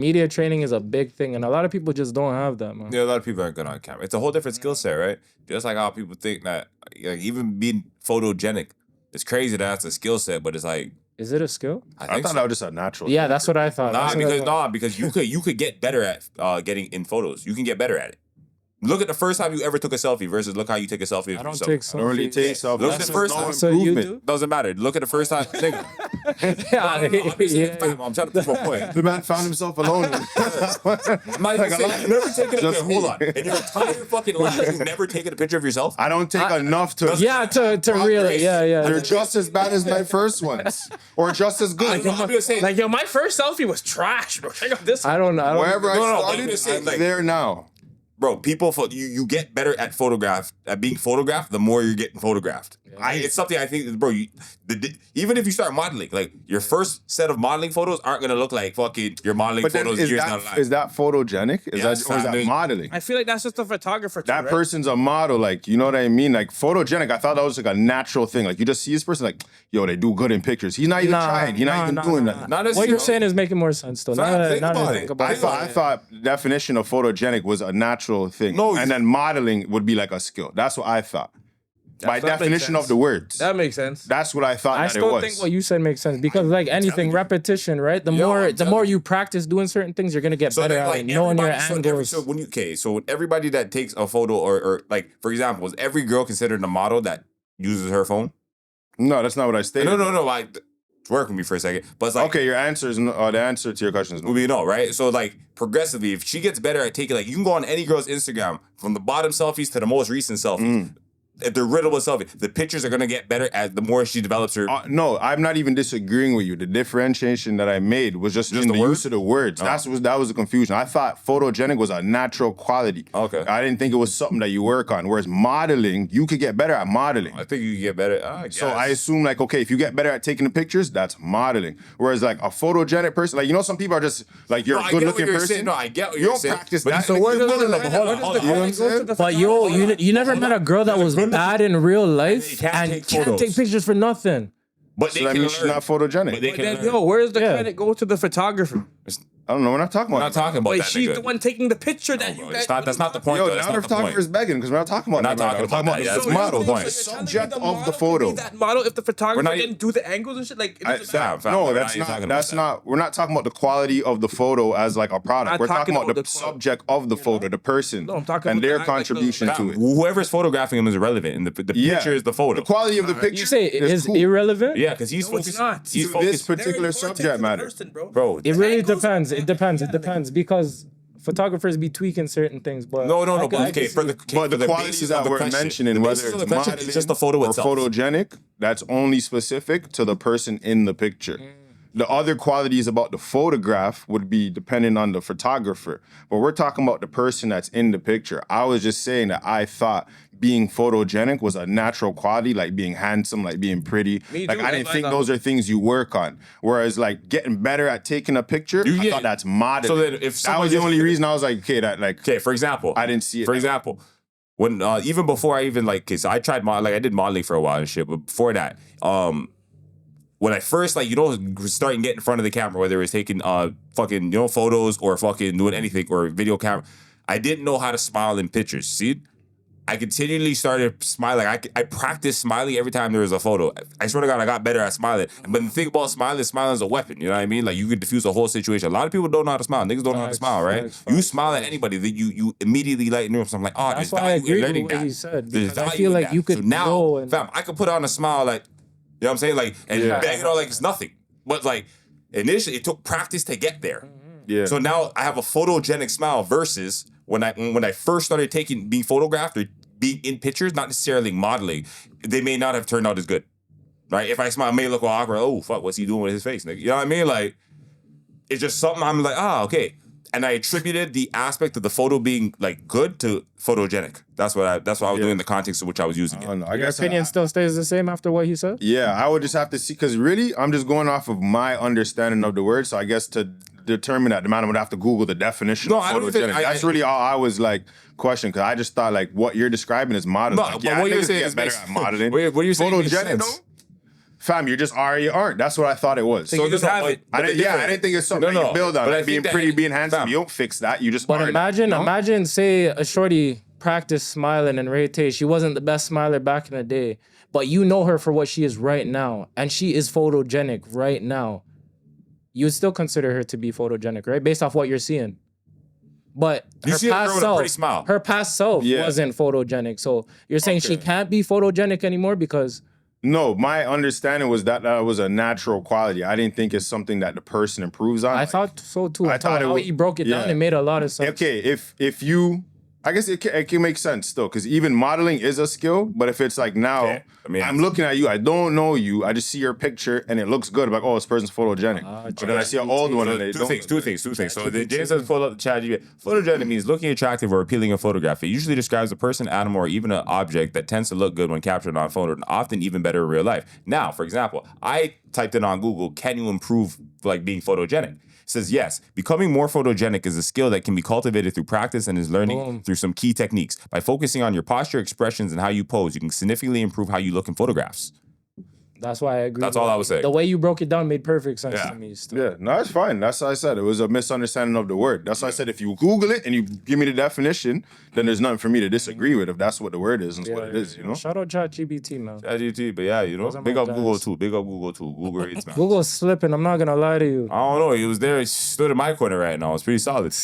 Media training is a big thing, and a lot of people just don't have that, man. Yeah, a lot of people aren't good on camera. It's a whole different skill set, right? Just like how people think that, like, even being photogenic, it's crazy that that's a skill set, but it's like, Is it a skill? I thought that was just a natural. Yeah, that's what I thought. Because you could get better at getting in photos. You can get better at it. Look at the first time you ever took a selfie versus look how you take a selfie. I don't yourself. take selfies. I don't really take selfies. Look at the first time. So you do? Doesn't matter. Look at the first time. Nigga. I'm trying to prove a point. The man found himself alone. I'm not even saying you've never taken a picture. Hold on. In your entire fucking life, you've never taken a picture of yourself? I don't take enough to. Yeah, to really, yeah. They're just as bad as my first ones, or just as good. Like, yo, my first selfie was trash, bro. Check out this. I don't know. Wherever I I'm just started, saying, like, I'm there now. Bro, people, you get better at being photographed, the more you're getting photographed. Yeah. It's something I think, bro, even if you start modeling, like, your first set of modeling photos aren't going to look like fucking your modeling photos years down the line. Is that photogenic? Or is that modeling? I feel like that's just a photographer. That person's a model, like, you know what I mean? Like, photogenic, I thought that was like a natural thing. Like, you just see this person, like, yo, they do good in pictures. He's not even trying. He's not even doing that. What you're saying is making more sense, though. I thought the definition of photogenic was a natural thing. No, and then modeling would be like a skill. That's what I thought. By definition of the words. That makes sense. That's what I thought I that it still was. think what you said makes sense because, like anything, repetition, right? The more you practice doing certain things, you're gonna get better at like, knowing your angles. So everybody that takes a photo or like, for example, is every girl considered a model that uses her phone? No, that's not what I stated. No. Work with me for a second, but it's like, okay, your answer is no, the answer to your question is no. We know, right? So like progressively, if she gets better at taking, like, you can go on any girl's Instagram from the bottom selfies to the most recent selfies. If they're rid of a selfie, the pictures are gonna get better as the more she develops her. No, I'm not even disagreeing with you. The differentiation that I made was just in the use of the words. That was the confusion. I thought photogenic was a natural quality. Okay. I didn't think it was something that you work on. Whereas modeling, you could get better at modeling. I think you can get better. I guess. So I assume, like, okay, if you get better at taking the pictures, that's modeling. Whereas like a photogenic person, like, you know, some people are just like, you're a good looking person. Saying. No, I get what you you're don't saying. practice But that. so Hold on. You know what I'm saying? But you never met a girl that was bad in real life and can't take pictures for nothing. But So that means she's not photogenic. But they can learn. Yo, where's the credit go to the photographer? I don't know. We're not talking about We're not talking about Wait, that. she's nigga. the one taking the picture that you It's guys. that's not the point. Yo, though. That's now the not the point. photographer's begging because we're not talking about We're not that. talking about that. That's That's model. the point. The subject of the photo. That model, if the photographer We're not didn't do the angles and shit, like. Fam, No, we're that's even talking not. about That's that. not. We're not talking about the quality of the photo as like a product. Not We're talking talking about the about the subject of the photo, the person, No, I'm talking and about their the- like, contribution the- to it. Whoever's photographing him is irrelevant, and the picture is the photo. The quality of the picture. You say it is cool. irrelevant? Yeah, because he's No, it's focused. not. He's To focused. this particular subject matter. Bro, It really angles- depends. It depends because photographers be tweaking certain things. But no. I But okay, see for the it. But for the qualities basis that of the we're question, mentioning, the whether basis of it's the question modeling is just the photo or itself. photogenic, that's only specific to the person in the picture. The other qualities about the photograph would be dependent on the photographer. But we're talking about the person that's in the picture. I was just saying that I thought being photogenic was a natural quality, like being handsome, like being pretty. Me Like, too, I that's didn't what I think thought. those are things you work on. Whereas like getting better at taking a picture, I get- thought that's modeling. So then if that was someone the just- only reason I was like, okay, that like, Okay, for example, I didn't see it. For example, when even before I even like, so I tried I did modeling for a while and shit, but before that, when I first starting to get in front of the camera, whether it was taking fucking photos or fucking doing anything or video camera, I didn't know how to smile in pictures. See, I continually started smiling. I practiced smiling every time there was a photo. I swear to God, I got better at smiling. But the thing about smiling is a weapon. You know what I mean? Like, you could diffuse a whole situation. A lot of people don't know how to smile. Niggas don't know how to smile, right? You smile at anybody, that you immediately lighten up. So I'm like, oh, That's there's why I value in agree learning with what that. he said, There's because I value feel in like that. you could So now, go and- fam, I could put on a smile like, you know what I'm saying? Like, and bang it out like it's nothing. But like, initially, it took practice to get there. yeah. So now I have a photogenic smile versus when I first started being photographed or being in pictures, not necessarily modeling, they may not have turned out as good. Right? If I smile, I may look awkward. Oh, fuck, what's he doing with his face, nigga? You know what I mean? Like, it's just something I'm like, okay. And I attributed the aspect of the photo being like good to photogenic. That's what I was doing in the context in which I was using I it. don't know. I Your guess opinion still stays the same after what he said? Yeah, I would just have to see, because really, I'm just going off of my understanding of the word. So I guess to determine that, the man would have to Google the definition of I don't think- photogenic. That's really all I was like questioning, because I just thought like what you're describing is modeling. No, like, but yeah, what you're niggas saying get is better makes- at modeling. what you're saying makes Photogenic sense. though? Fam, you just are or you aren't. That's what I thought it was. So you just have it. I didn't think it's something that you build on. But I Like being think pretty, that- being handsome. fam. You don't fix that. You just But are imagine, that, you know? imagine, say a shorty practiced smiling and Ray Tay. She wasn't the best smiler back in the day, but you know her for what she is right now, and she is photogenic right now. You would still consider her to be photogenic, right? Based off what you're seeing. But You her see a girl past with a pretty self, smile. her past self Yeah. wasn't photogenic. So you're saying she Okay. can't be photogenic anymore because No, my understanding was that was a natural quality. I didn't think it's something that the person improves on. I Like, thought so too. I I thought thought it how was- he broke it down. yeah. It made a lot of sense. okay, if you, I guess it can make sense still, because even modeling is a skill. But if it's like now, Yeah, I mean, I'm looking at you, I don't know you, I just see your picture and it looks good. I'm like, oh, this person's photogenic. But then I see an old one and they Two don't. things. So the James says pull up the chat. Photogenic means looking attractive or appealing in photograph. It usually describes a person, animal, or even an object that tends to look good when captured on photo and often even better in real life. Now, for example, I typed in on Google, can you improve like being photogenic? It says yes. Becoming more photogenic is a skill that can be cultivated through practice and is learning through some key techniques. By focusing on your posture, expressions, and how you pose, you can significantly improve how you look in photographs. That's why I agree. That's with all I you. was saying. The way you broke it down made perfect sense Yeah. to me. Still. Yeah, no, it's fine. That's what I said. It was a misunderstanding of the word. That's why I said if you Google it and you give me the definition, then there's nothing for me to disagree with if that's what the word is and what it is, you know? Shout out ChatGPT, man. ChatGPT, but yeah, you know, Those are big my up Google guys. too. Big up Google too. Google rates, man. Google's slipping. I'm not gonna lie to you. I don't know. He was there. He stood in my corner right now. It's pretty solid.